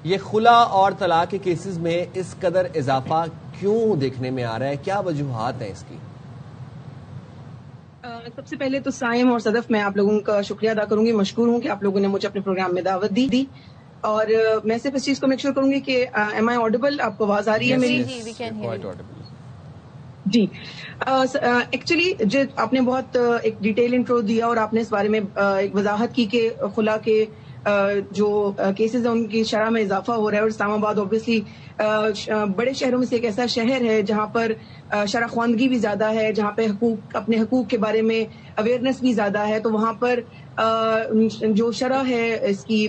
یہ خلا اور طلاق کے کیسز میں اس قدر اضافہ کیوں دیکھنے میں آ رہا ہے؟ کیا وجوہات ہیں اس کی؟ سب سے پہلے تو سائم اور صدف میں آپ لوگوں کا شکریہ ادا کروں گی، مشکور ہوں کہ آپ لوگوں نے مجھے اپنے پروگرام میں دعوت دی، اور میں صرف اس چیز کو میک شور کروں گی کہ ایم آئی آڈیبل؟ آپ کو آواز آ رہی ہے میری؟ جی ایکچولی جو آپ نے بہت ایک ڈیٹیل انٹرو دیا اور آپ نے اس بارے میں ایک وضاحت کی کہ خلا کے جو کیسز ہیں ان کی شرح میں اضافہ ہو رہا ہے، اور اسلام آباد اوبیسلی بڑے شہروں میں سے ایک ایسا شہر ہے جہاں پر شرح خواندگی بھی زیادہ ہے، جہاں پہ اپنے حقوق کے بارے میں اویئرنیس بھی زیادہ ہے، تو وہاں پر جو شرح ہے اس کی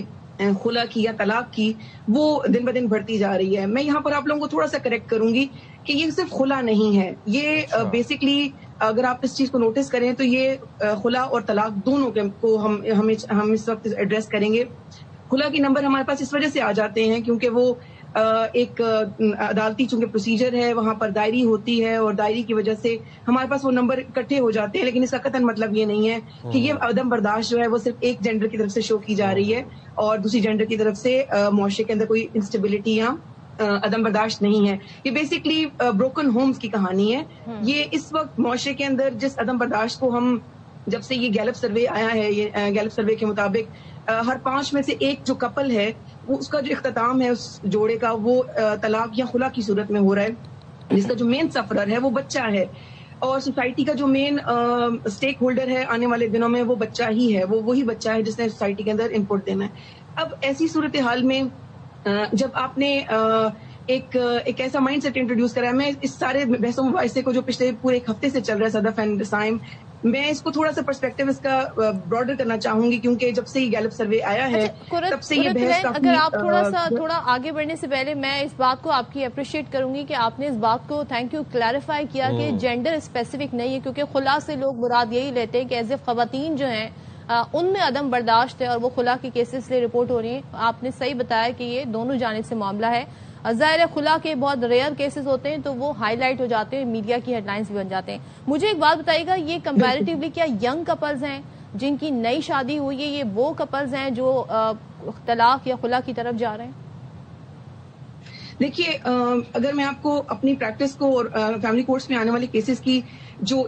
خلا کی یا طلاق کی وہ دن بدن بڑھتی جا رہی ہے۔ میں یہاں پر آپ لوگوں کو تھوڑا سا کریکٹ کروں گی کہ یہ صرف خلا نہیں ہے، یہ بیسکلی اگر آپ اس چیز کو نوٹس کریں تو یہ خلا اور طلاق دونوں کو ہم اس وقت ایڈریس کریں گے۔ خلا کے نمبر ہمارے پاس اس وجہ سے آ جاتے ہیں کیونکہ وہ ایک عدالتی چونکہ پروسیجر ہے، وہاں پر دائری ہوتی ہے، اور دائری کی وجہ سے ہمارے پاس وہ نمبر اکٹھے ہو جاتے ہیں، لیکن اس کا قطعاً مطلب یہ نہیں ہے کہ یہ عدم برداشت جو ہے وہ صرف ایک جینڈر کی طرف سے شو کی جا رہی ہے اور دوسری جینڈر کی طرف سے معاشرے کے اندر کوئی انسٹیبلٹی یا عدم برداشت نہیں ہے۔ یہ بیسکلی بروکن ہومز کی کہانی ہے۔ یہ اس وقت معاشرے کے اندر جس عدم برداشت کو ہم جب سے یہ گیلپ سروے آیا ہے، یہ گیلپ سروے کے مطابق ہر 5 میں سے ایک جو کپل ہے اس کا جو اختتام ہے اس جوڑے کا وہ طلاق یا خلا کی صورت میں ہو رہا ہے، جس کا جو مین سفرر ہے وہ بچہ ہے، اور سوسائٹی کا جو مین اسٹیک ہولڈر ہے آنے والے دنوں میں وہ بچہ ہی ہے، وہ وہی بچہ ہے جس نے سوسائٹی کے اندر انپٹ دینا ہے۔ اب ایسی صورتحال میں جب آپ نے ایک ایسا مائنڈ سیٹ انٹروڈیوس کرا ہے، میں اس سارے بحث و مباحثے کو جو پچھلے پورے ایک ہفتے سے چل رہا ہے صدف اینڈ سائم، میں اس کو تھوڑا سا پرسپیکٹو اس کا براڈر کرنا چاہوں گی، کیونکہ جب سے یہ گیلپ سروے آیا ہے تب سے یہ بحث کافی اگر آپ تھوڑا آگے بڑھنے سے پہلے میں اس بات کو آپ کی اپریشیٹ کروں گی کہ آپ نے اس بات کو تھینک یو کلیریفائی کیا کہ جینڈر اسپیسیفک نہیں ہے، کیونکہ خلا سے لوگ مراد یہی لیتے ہیں کہ ایز اے خواتین جو ہیں ان میں عدم برداشت ہے اور وہ خلا کے کیسز سے رپورٹ ہو رہی ہیں۔ آپ نے صحیح بتایا کہ یہ دونوں جانب سے معاملہ ہے۔ ظاہر خلا کے بہت ریئر کیسز ہوتے ہیں تو وہ ہائی لائٹ ہو جاتے ہیں، میڈیا کی ہیڈ لائنز بھی بن جاتے ہیں۔ مجھے ایک بات بتائیے گا، یہ کمپیریٹیولی کیا ینگ کپلز ہیں جن کی نئی شادی ہوئی ہے، یہ وہ کپلز ہیں جو طلاق یا خلا کی طرف جا رہے ہیں؟ دیکھیے اگر میں آپ کو اپنی پریکٹس کو اور فیملی کورٹس میں آنے والے کیسز کی جو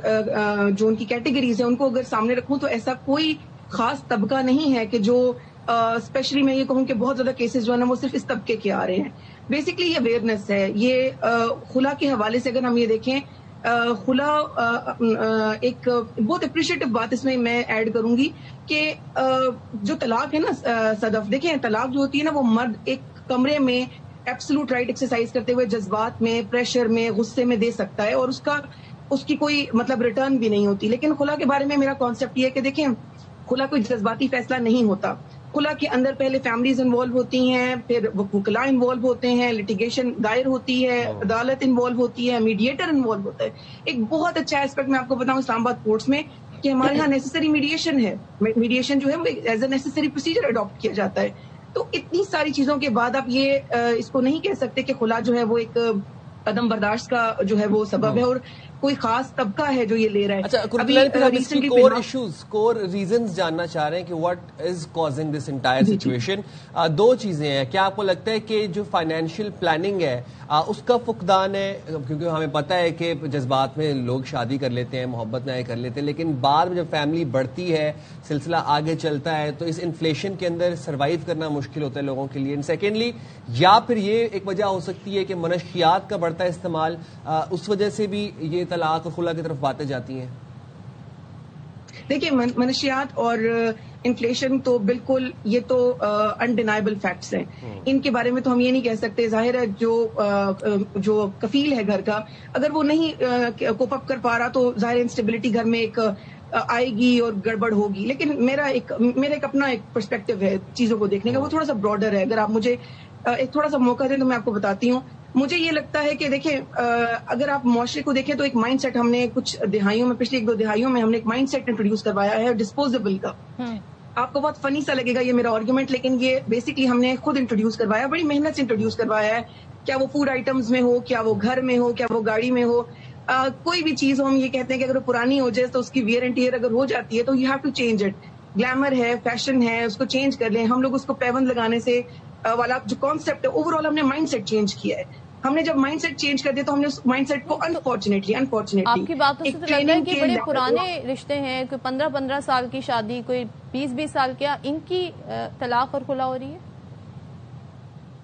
ان کی کیٹیگریز ہیں ان کو اگر سامنے رکھوں تو ایسا کوئی خاص طبقہ نہیں ہے کہ جو اسپیشلی میں یہ کہوں کہ بہت زیادہ کیسز جو ہے نا وہ صرف اس طبقے کے آ رہے ہیں۔ بیسکلی یہ اویئرنیس ہے۔ یہ خلا کے حوالے سے اگر ہم یہ دیکھیں، خلا ایک بہت اپریشیٹو بات اس میں ایڈ کروں گی کہ جو طلاق ہے نا صدف، دیکھیں طلاق جو ہوتی ہے نا وہ مرد ایک کمرے میں ایبسلوٹ رائٹ ایکسرسائز کرتے ہوئے جذبات میں، پریشر میں، غصے میں دے سکتا ہے اور اس کی کوئی مطلب ریٹرن بھی نہیں ہوتی۔ لیکن خلا کے بارے میں میرا کانسیپٹ یہ ہے کہ دیکھیں خلا کوئی جذباتی فیصلہ نہیں ہوتا۔ خلا کے اندر پہلے فیملیز انوالو ہوتی ہیں، پھر وکلاء انوالو ہوتے ہیں، لٹیگیشن دائر ہوتی ہے، عدالت انوالو ہوتی ہے، میڈیٹر انوالو ہوتا ہے۔ ایک بہت اچھا ایسپیکٹ میں آپ کو بتاؤں اسلام آباد کورٹس میں کہ ہمارے ہاں نیسیسری میڈیشن ہے، میڈیشن جو ہے وہ as a necessary procedure adopt کیا جاتا ہے۔ تو اتنی ساری چیزوں کے بعد آپ یہ اس کو نہیں کہہ سکتے کہ خلا جو ہے وہ ایک عدم برداشت کا جو ہے وہ سبب ہے اور کوئی خاص طبقہ ہے جو یہ لے رہا ہے۔ اچھا کور ریزنز جاننا چاہ رہے ہیں کہ what is causing this entire situation. 2 چیزیں ہیں، کیا آپ کو لگتا ہے کہ جو فائنینشیل پلاننگ ہے اس کا فقدان ہے؟ کیونکہ ہمیں پتہ ہے کہ جذبات میں لوگ شادی کر لیتے ہیں، محبت میں کر لیتے ہیں، لیکن بعد میں جب فیملی بڑھتی ہے، سلسلہ آگے چلتا ہے تو اس انفلیشن کے اندر سروائیو کرنا مشکل ہوتا ہے لوگوں کے لیے۔ سیکنڈلی، یا پھر یہ ایک وجہ ہو سکتی ہے کہ منشیات کا بڑھتا استعمال، اس وجہ سے بھی یہ طلاق اور خلا کی طرف باتیں جاتی ہیں؟ دیکھیں منشیات اور انفلیشن تو بالکل یہ تو انڈینائبل فیکٹس ہیں، ان کے بارے میں تو ہم یہ نہیں کہہ سکتے۔ ظاہر ہے جو کفیل ہے گھر کا اگر وہ نہیں کوپ اپ کر پا رہا تو ظاہر انسٹیبلٹی گھر میں ایک آئے گی اور گڑبڑ ہوگی۔ لیکن میرا ایک اپنا ایک پرسپیکٹو ہے چیزوں کو دیکھنے کا، وہ تھوڑا سا براڈر ہے۔ اگر آپ مجھے ایک تھوڑا سا موقع دیں تو میں آپ کو بتاتی ہوں۔ مجھے یہ لگتا ہے کہ دیکھیں اگر آپ معاشرے کو دیکھیں تو ایک مائنڈ سیٹ ہم نے کچھ دہائیوں میں، پچھلی 1-2 دہائیوں میں ہم نے ایک مائنڈ سیٹ انٹروڈیوس کروایا ہے ڈسپوزیبل کا۔ آپ کو بہت فنی سا لگے گا یہ میرا آرگیومنٹ، لیکن یہ بیسکلی ہم نے خود انٹروڈیوس کروایا، بڑی محنت سے انٹروڈیوس کروایا ہے۔ کیا وہ فوڈ آئٹمز میں ہو، کیا وہ گھر میں ہو، کیا وہ گاڑی میں ہو، کوئی بھی چیز ہو، ہم یہ کہتے ہیں کہ اگر وہ پرانی ہو جائے تو اس کی ویئر اینڈ ٹیئر اگر ہو جاتی ہے تو you have to change it. Glamour ہے، فیشن ہے، اس کو چینج کر لیں۔ ہم لوگ اس کو پیوند لگانے سے والا جو کانسیپٹ ہے اوور آل ہم نے مائنڈ سیٹ چینج کیا ہے. ہم نے جب مائنڈ سیٹ چینج کر دیا تو ہم نے اس مائنڈ سیٹ کو انفارچونیٹلی آپ کی باتوں سے تو لگتا ہے کہ بڑے پرانے رشتے ہیں, کوئی 15 سال کی شادی, کوئی 20 سال, کیا ان کی طلاق اور خلا ہو رہی ہے؟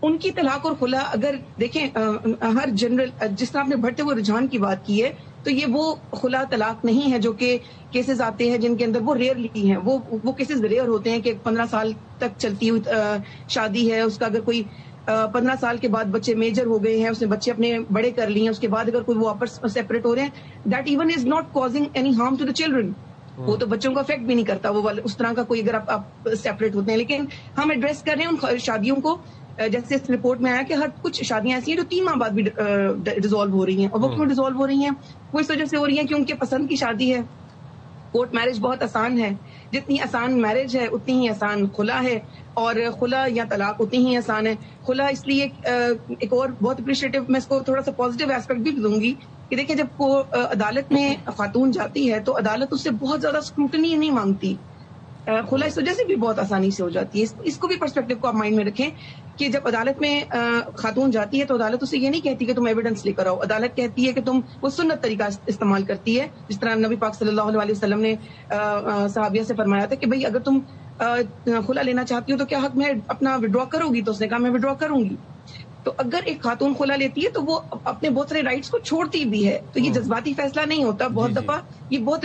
ان کی طلاق اور خلا اگر دیکھیں ہر جنرل, جس طرح آپ نے بڑھتے ہوئے رجحان کی بات کی ہے, تو یہ وہ خلا طلاق نہیں ہے جو کہ کیسز آتے ہیں جن کے اندر وہ ریئرلی ہیں. وہ کیسز ریئر ہوتے ہیں کہ 15 سال تک چلتی ہوئی شادی ہے, اس کا اگر کوئی 15 سال کے بعد بچے میجر ہو گئے ہیں, اس نے بچے اپنے بڑے کر لیے ہیں, اس کے بعد اگر کوئی وہ آپس سیپریٹ ہو رہے ہیں, that even is not causing any harm to the children. وہ تو بچوں کو افیکٹ بھی نہیں کرتا وہ اس طرح کا کوئی, اگر آپ سیپریٹ ہوتے ہیں. لیکن ہم ایڈریس کر رہے ہیں ان شادیوں کو, جیسے اس رپورٹ میں آیا کہ ہر کچھ شادیاں ایسی ہیں جو 3 ماہ بعد بھی ڈیزالو ہو رہی ہیں. اور وہ کیوں ڈیزالو ہو رہی ہیں؟ وہ اس وجہ سے ہو رہی ہیں کہ ان کے پسند کی شادی ہے. کورٹ میرج بہت آسان ہے, جتنی آسان میرج ہے اتنی ہی آسان خلا ہے, اور خلا یا طلاق اتنی ہی آسان ہے. خلا اس لیے ایک اور بہت اپریشیٹو, میں اس کو تھوڑا سا پازیٹیو ایسپیکٹ بھی دوں گی کہ دیکھیں جب عدالت میں خاتون جاتی ہے تو عدالت اس سے بہت زیادہ اسکروٹنی نہیں مانگتی. خلا اس وجہ سے بھی بہت آسانی سے ہو جاتی ہے. اس کو بھی پرسپیکٹو کو آپ مائنڈ میں رکھیں کہ جب عدالت میں خاتون جاتی ہے تو عدالت اسے یہ نہیں کہتی کہ تم ایویڈنس لے کر آؤ. عدالت کہتی ہے کہ تم وہ سنت طریقہ استعمال کرتی ہے, جس طرح نبی پاک صلی اللہ علیہ وسلم نے صحابیہ سے فرمایا تھا کہ بھئی اگر تم خلا لینا چاہتی ہو تو کیا حق میں اپنا وڈرا کرو گی؟ تو اس نے کہا میں وڈرا کروں گی. تو اگر ایک خاتون خلا لیتی ہے تو وہ اپنے بہت سارے رائٹس کو چھوڑتی بھی ہے. تو یہ جذباتی فیصلہ نہیں ہوتا, بہت دفعہ یہ بہت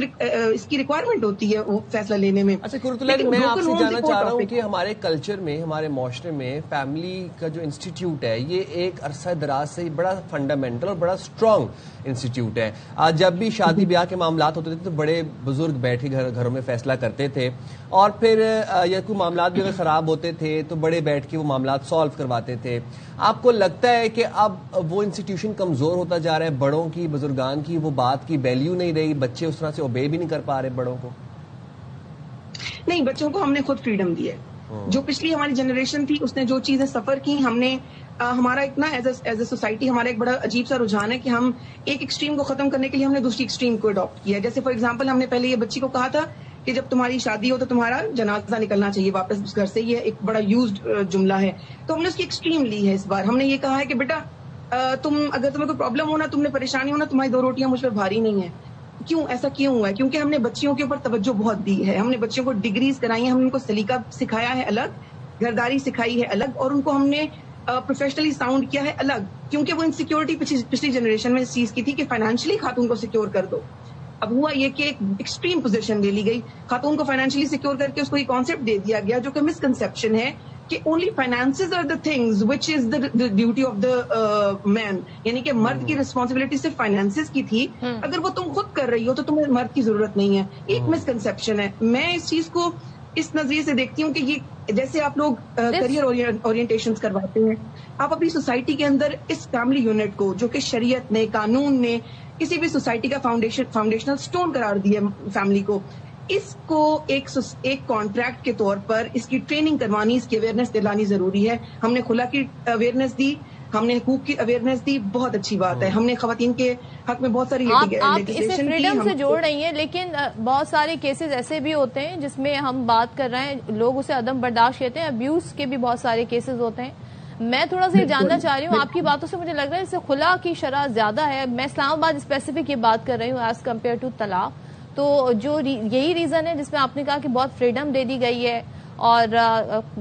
اس کی ریکوائرمنٹ ہوتی ہے وہ فیصلہ لینے میں. اچھا قرۃ اللہ, میں آپ سے جاننا چاہ رہا ہوں کہ ہمارے کلچر میں, ہمارے معاشرے میں فیملی کا جو انسٹیٹیوٹ ہے یہ ایک عرصہ دراز سے بڑا فنڈامنٹل اور بڑا اسٹرانگ انسٹیٹیوٹ ہے. جب بھی شادی بیاہ کے معاملات ہوتے تھے تو بڑے بزرگ بیٹھ کے گھروں میں فیصلہ کرتے تھے, اور پھر یا کوئی معاملات بھی اگر خراب ہوتے تھے تو بڑے بیٹھ کے وہ معاملات سالو کرواتے تھے. آپ کو لگتا ہے کہ اب وہ انسٹیٹیوشن کمزور ہوتا جا رہا ہے, بڑوں کی, بزرگان کی وہ بات کی ویلیو نہیں رہی, بچے اس طرح سے اوبے بھی نہیں کر پا رہے بڑوں کو؟ نہیں, بچوں کو ہم نے خود فریڈم دی ہے. جو پچھلی ہماری جنریشن تھی اس نے جو چیزیں سفر کی, ہم نے ہمارا اتنا ایز اے سوسائٹی ہمارا ایک بڑا عجیب سا رجحان ہے کہ ہم ایک ایکسٹریم کو ختم کرنے کے لیے ہم نے دوسری ایکسٹریم کو اڈاپٹ کیا. جیسے فار ایگزامپل ہم نے پہلے یہ بچی کو کہا تھا کہ جب تمہاری شادی ہو تو تمہارا جنازہ نکلنا چاہیے واپس اس گھر سے. یہ ایک بڑا یوزڈ جملہ ہے, تو ہم نے اس کی ایکسٹریم لی ہے. اس بار ہم نے یہ کہا ہے کہ بیٹا اگر تمہیں کوئی پرابلم ہونا, تم نے پریشانی ہونا, تمہاری 2 روٹیاں مجھ پہ بھاری نہیں ہیں. کیوں ایسا کیوں ہوا ہے؟ کیونکہ ہم نے بچیوں کے اوپر توجہ بہت دی ہے. ہم نے بچیوں کو ڈگریز کرائی ہیں, ہم نے ان کو سلیقہ سکھایا ہے الگ, گھرداری سکھائی ہے الگ, اور ان کو ہم نے پروفیشنلی ساؤنڈ کیا ہے الگ. کیونکہ وہ انسیکیورٹی پچھلی جنریشن میں اس چیز کی تھی کہ فائنینشلی خاتون کو سیکیور کر دو. اب ہوا یہ کہ ایک ایکسٹریم پوزیشن لے لی گئی, خاتون کو فائنینشلی سیکیور کر کے اس کو یہ کانسیپٹ دے دیا گیا جو کہ مسکنسیپشن ہے کہ only finances are the things which is the duty of the man. یعنی کہ مرد کی ریسپانسبلٹی صرف فائنانسز کی تھی, اگر وہ تم خود کر رہی ہو تو تمہیں مرد کی ضرورت نہیں ہے. یہ ایک مسکنسیپشن ہے. میں اس چیز کو اس نظریے سے دیکھتی ہوں کہ یہ جیسے آپ لوگ کریئر اورینٹیشن کرواتے ہیں, آپ اپنی سوسائٹی کے اندر اس فیملی یونٹ کو جو کہ شریعت نے, قانون نے, کسی بھی سوسائٹی کا فاؤنڈیشنل سٹون قرار دیا فیملی کو, اس کو ایک کانٹریکٹ کے طور پر اس کی ٹریننگ کروانی, اس کی اویئرنیس دلانی ضروری ہے. ہم نے خلا کی اویئرنیس دی, ہم نے حقوق کی اویئرنیس دی, بہت اچھی بات ہے. ہم نے خواتین کے حق میں بہت ساری آپ اسے فریڈم سے جوڑ رہی ہیں, لیکن بہت سارے کیسز ایسے بھی ہوتے ہیں جس میں ہم بات کر رہے ہیں, لوگ اسے عدم برداشت کہتے ہیں, ابیوز کے بھی بہت سارے کیسز ہوتے ہیں. میں تھوڑا سا یہ جاننا چاہ رہی ہوں, آپ کی باتوں سے مجھے لگ رہا ہے اس سے خلا کی شرح زیادہ ہے. میں اسلام آباد اسپیسیفک یہ بات کر رہی ہوں ایز کمپیئر ٹو طلاق. تو جو یہی ریزن ہے جس میں آپ نے کہا کہ بہت فریڈم دے دی گئی ہے, اور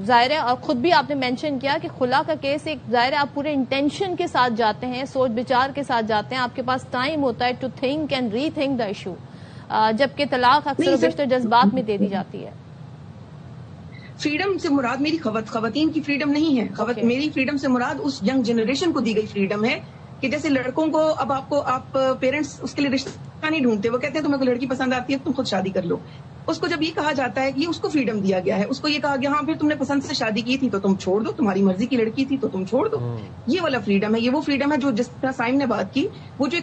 ظاہر ہے, اور خود بھی آپ نے مینشن کیا کہ خلا کا کیس ایک ظاہر ہے آپ پورے انٹینشن کے ساتھ جاتے ہیں, سوچ بچار کے ساتھ جاتے ہیں, آپ کے پاس ٹائم ہوتا ہے to think and rethink the issue, جبکہ طلاق اکثر و بیشتر جذبات میں دے دی جاتی ہے. فریڈم سے مراد میری خواتین کی فریڈم نہیں ہے. میری فریڈم سے مراد اس ینگ جنریشن کو دی گئی فریڈم ہے کہ جیسے لڑکوں کو اب آپ پیرنٹس اس کے لیے رشتہ نہیں ڈھونڈتے, وہ کہتے ہیں تمہیں کوئی لڑکی پسند آتی ہے تم خود شادی کر لو. اس کو جب یہ کہا جاتا ہے کہ اس کو فریڈم دیا گیا ہے, اس کو یہ کہا گیا ہاں پھر تم نے پسند سے شادی کی تھی تو تم چھوڑ دو, تمہاری مرضی کی لڑکی تھی تو تم چھوڑ دو. یہ والا فریڈم ہے. یہ وہ فریڈم ہے جو جس طرح سائم نے بات کی, وہ جو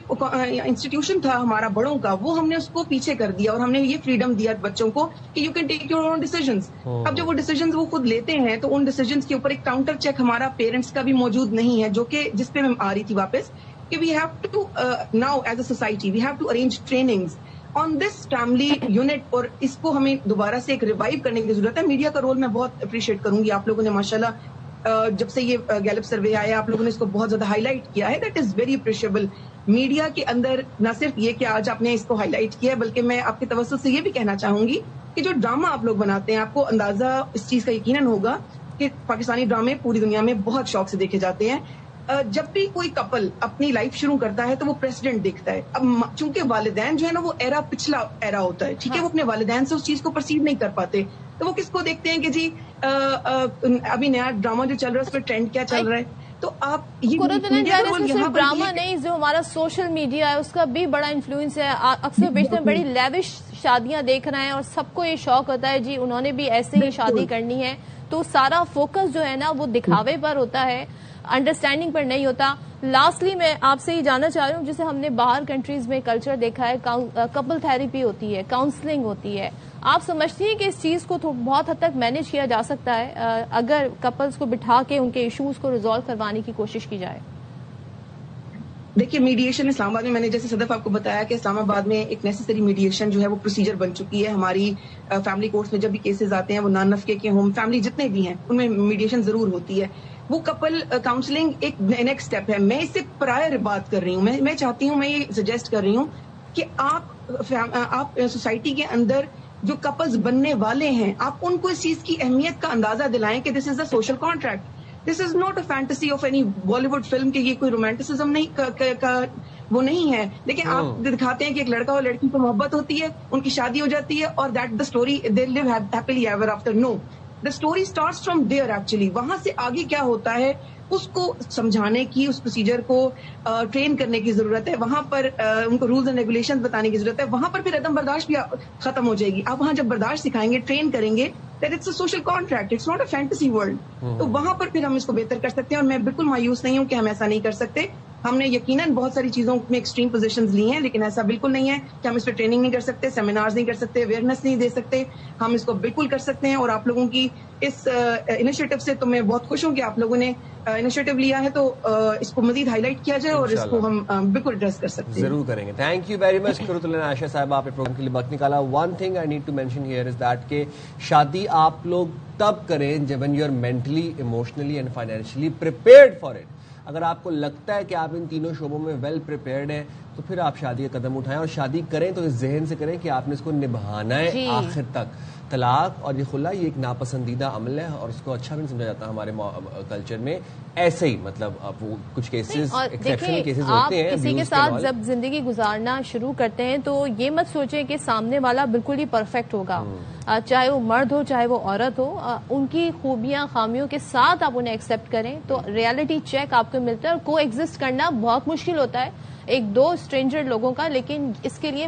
انسٹیٹیوشن تھا ہمارا بڑوں کا, وہ ہم نے اس کو پیچھے کر دیا, اور ہم نے یہ فریڈم دیا بچوں کو کہ you can take your own decisions. اب جب وہ ڈیسیژنز وہ خود لیتے ہیں تو ان ڈیسیژنز کے اوپر ایک کاؤنٹر چیک ہمارا پیرنٹس کا بھی موجود نہیں ہے, جو کہ جس پہ میں آ رہی تھی واپس کہ we have to now as a society we have to arrange trainings on this family unit, اور اس کو ہمیں دوبارہ سے ایک ریوائیو کرنے کی ضرورت ہے. میڈیا کا رول میں بہت اپریشیٹ کروں گی. آپ لوگوں نے ماشاءاللہ جب سے یہ گیلپ سروے آیا آپ لوگوں نے اس کو بہت زیادہ ہائی لائٹ کیا ہے. That is very appreciable. Media کے اندر نہ صرف یہ کہ آج آپ نے اس کو ہائی لائٹ کیا ہے, بلکہ میں آپ کے توسط سے یہ بھی کہنا چاہوں گی کہ جو ڈرامہ آپ لوگ بناتے ہیں, آپ کو اندازہ اس چیز کا یقیناً ہوگا کہ پاکستانی ڈرامے پوری دنیا میں بہت شوق سے دیکھے جاتے ہیں. جب بھی کوئی کپل اپنی لائف شروع کرتا ہے تو وہ پریسیڈنٹ دیکھتا ہے. اب چونکہ والدین جو ہے نا وہ ایرا پچھلا ایرا ہوتا ہے, ٹھیک ہے, وہ اپنے والدین سے اس چیز کو پرسیو نہیں کر پاتے, تو وہ کس کو دیکھتے ہیں کہ جی ابھی نیا ڈرامہ جو چل رہا ہے اس پہ ٹرینڈ کیا چل رہا ہے. تو آپ صرف ڈرامہ نہیں, جو ہمارا سوشل میڈیا ہے اس کا بھی بڑا انفلوئنس ہے. اکثر بیشتر بڑی لیوش شادیاں دیکھ رہے ہیں اور سب کو یہ شوق ہوتا ہے جی انہوں نے بھی ایسے ہی شادی کرنی ہے, تو سارا فوکس جو ہے نا وہ دکھاوے پر ہوتا ہے, انڈرسٹینڈنگ پر نہیں ہوتا. لاسٹلی میں آپ سے یہ جاننا چاہ رہی ہوں, جسے ہم نے باہر کنٹریز میں کلچر دیکھا ہے, کپل تھیراپی ہوتی ہے, کاؤنسلنگ ہوتی ہے. آپ سمجھتی ہیں کہ اس چیز کو بہت حد تک مینج کیا جا سکتا ہے اگر کپلز کو بٹھا کے ان کے ایشوز کو ریزالو کروانے کی کوشش کی جائے؟ دیکھیے میڈیشن اسلام آباد میں نے جیسے صدف آپ کو بتایا کہ اسلام آباد میں ایک نیسسری میڈیشن جو ہے وہ پروسیجر بن چکی ہے. ہماری فیملی کورٹس میں جب بھی کیسز آتے ہیں وہ نان نفقے کے ہوں, فیملی جتنے بھی ہیں ان میں میڈیشن ضرور ہوتی ہے. وہ کپل کاؤنسلنگ ایک نیکسٹ اسٹیپ ہے. میں اس سے پرائر بات کر رہی ہوں. میں چاہتی ہوں, میں یہ سجیسٹ کر رہی ہوں کہ آپ سوسائٹی کے اندر جو کپلز بننے والے ہیں آپ ان کو اس چیز کی اہمیت کا اندازہ دلائیں کہ this is a social contract. This is not a fantasy of any Bollywood film کہ یہ کوئی رومانٹسزم نہیں وہ نہیں ہے. لیکن آپ دکھاتے ہیں کہ ایک لڑکا اور لڑکی کو محبت ہوتی ہے, ان کی شادی ہو جاتی ہے اور that the story they live happily ever after. No, the story starts from there. Actually وہاں سے آگے کیا ہوتا ہے اس کو سمجھانے کی, اس پروسیجر کو ٹرین کرنے کی ضرورت ہے. وہاں پر ان کو رولز اینڈ ریگولیشن بتانے کی ضرورت ہے. وہاں پر پھر عدم برداشت بھی ختم ہو جائے گی. آپ وہاں جب برداشت سکھائیں گے, ٹرین کریں گے, that it's a social contract, it's not a fantasy world. تو وہاں پر پھر ہم اس کو بہتر کر سکتے ہیں. اور میں بالکل مایوس نہیں ہوں کہ ہم ایسا نہیں کر سکتے. ہم نے یقیناً بہت ساری چیزوں میں ایکسٹریم پوزیشنز لی ہیں, لیکن ایسا بالکل نہیں ہے کہ ہم اس پہ ٹریننگ نہیں کر سکتے, سیمینارز نہیں کر سکتے, اویئرنیس نہیں دے سکتے. ہم اس کو بالکل کر سکتے ہیں. اور آپ لوگوں کی اس انیشیٹو سے تو میں بہت خوش ہوں کہ آپ لوگوں نے انیشیٹو لیا ہے, تو اس کو مزید ہائی لائٹ کیا جائے اور اس کو ہم بالکل ایڈریس کر سکتے ہیں. ضرور کریں گے. تھینک یو ویری مچ قرۃ العین عائشہ صاحبہ, آپ نے پروگرام کے لیے وقت نکالا. One thing I need to mention here is that کہ شادی آپ لوگ تب کریں جب you are mentally, emotionally and financially prepared for it. اگر آپ کو لگتا ہے کہ آپ ان تینوں شعبوں میں ویل پریپیئرڈ ہیں تو پھر آپ شادی کا قدم اٹھائیں, اور شادی کریں تو اس ذہن سے کریں کہ آپ نے اس کو نبھانا ہے آخر تک. طلاق اور یہ خلا یہ ایک ناپسندیدہ عمل ہے اور اس کو اچھا بھی نہیں سمجھا جاتا ہمارے کلچر میں. ایسے ہی مطلب اب وہ کچھ کیسز ایکسیپشنل کیسز ہوتے ہیں. کسی کے ساتھ جب زندگی گزارنا شروع کرتے ہیں تو یہ مت سوچیں کہ سامنے والا بالکل ہی پرفیکٹ ہوگا, چاہے وہ مرد ہو چاہے وہ عورت ہو. ان کی خوبیاں خامیوں کے ساتھ آپ انہیں ایکسیپٹ کریں تو ریالٹی چیک آپ کو ملتا ہے. اور کو ایگزسٹ کرنا بہت مشکل ہوتا ہے ایک دو اسٹرینجر لوگوں کا, لیکن اس کے لیے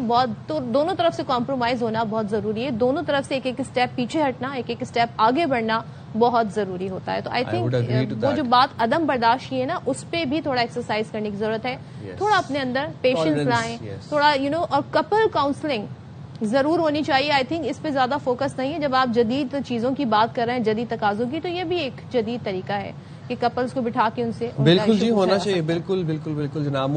تو دونوں طرف سے کمپرومائز ہونا بہت ضروری ہے. دونوں طرف سے ایک ایک اسٹیپ پیچھے ہٹنا, ایک ایک اسٹیپ آگے بڑھنا بہت ضروری ہوتا ہے. تو آئی تھنک وہ جو بات عدم برداشت کی ہے نا, اس پہ بھی تھوڑا ایکسرسائز کرنے کی ضرورت ہے. تھوڑا اپنے اندر پیشنس لائیں, تھوڑا اور کپل کاؤنسلنگ ضرور ہونی چاہیے. آئی تھنک اس پہ زیادہ فوکس نہیں ہے. جب آپ جدید چیزوں کی بات کر رہے ہیں, جدید تقاضوں کی, تو یہ بھی ایک جدید طریقہ ہے کہ کپلز کو بٹھا کے ان سے بالکل جی ہونا چاہیے. بالکل بالکل بالکل جناب.